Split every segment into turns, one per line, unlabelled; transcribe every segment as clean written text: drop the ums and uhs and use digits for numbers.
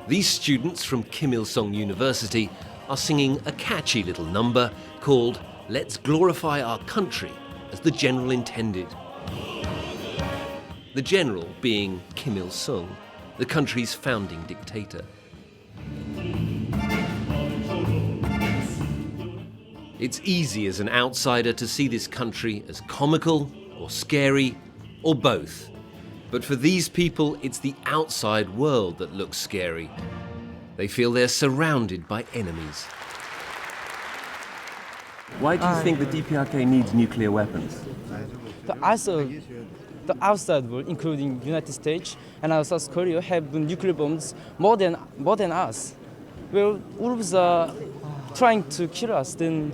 These students from Kim Il-sung University are singing a catchy little number called Let's Glorify Our Country as the General intended. The General being Kim Il-sung, the country's founding dictator. It's easy as an outsider to see this country as comical or scary or both. But for these people, it's the outside world that looks scary. They feel they're surrounded by enemies.
Why do you think the DPRK needs nuclear weapons?
The outside world, including United States and South Korea, have nuclear bombs more than us. Well, wolves are trying to kill us, then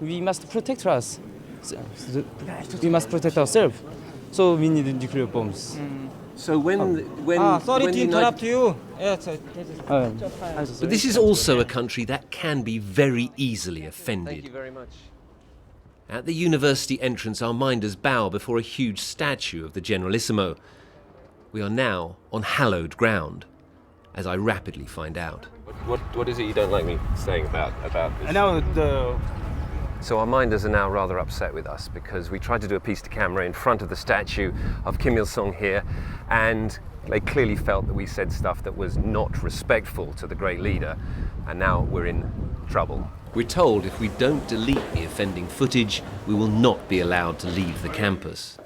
we must protect us. We must protect ourselves. So we need nuclear bombs.
So when
sorry to interrupt you.
But this is also a country that can be very easily offended.
Thank you very much.
At the university entrance, our minders bow before a huge statue of the Generalissimo. We are now on hallowed ground, as I rapidly find out.
What is it you don't like me saying about this?
I know
So our minders are now rather upset with us because we tried to do a piece to camera in front of the statue of Kim Il-sung here, and they clearly felt that we said stuff that was not respectful to the great leader, and now we're in trouble.
We're told if we don't delete the offending footage, we will not be allowed to leave the campus.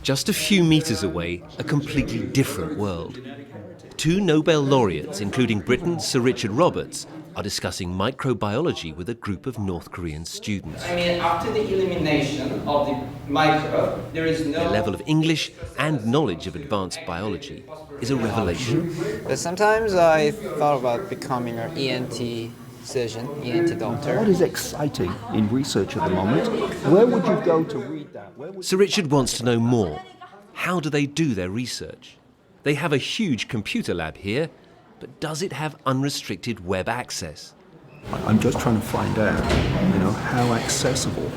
Just a few meters away, a completely different world. Two Nobel laureates, including Britain's Sir Richard Roberts, are discussing microbiology with a group of North Korean students.
I mean, after the elimination of the microbe, there is no...
Their level of English and knowledge of advanced biology is a revelation.
But sometimes I thought about becoming an ENT surgeon, ENT doctor.
What is exciting in research at the moment? Where would you go to read that?
Sir Richard wants to know more. How do they do their research? They have a huge computer lab here, but does it have unrestricted web access?
I'm just trying to find out, how accessible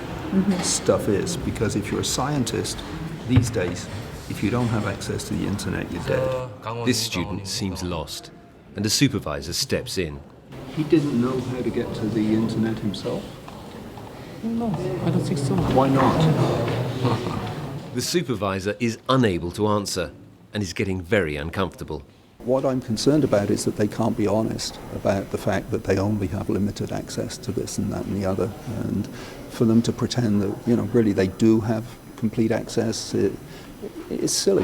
stuff is, because if you're a scientist these days, if you don't have access to the internet, you're dead.
This student seems lost, and a supervisor steps in.
He didn't know how to get to the internet himself?
No, I don't think so.
Why not?
The supervisor is unable to answer and is getting very uncomfortable.
What I'm concerned about is that they can't be honest about the fact that they only have limited access to this and that and the other. And for them to pretend that, really they do have complete access, it's silly.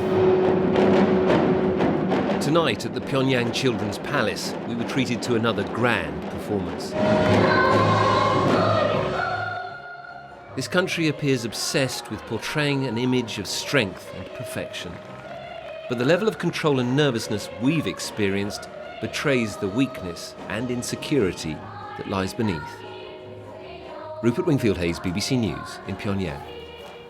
Tonight at the Pyongyang Children's Palace, we were treated to another grand performance. This country appears obsessed with portraying an image of strength and perfection. But the level of control and nervousness we've experienced betrays the weakness and insecurity that lies beneath. Rupert Wingfield-Hayes, BBC News in Pyongyang.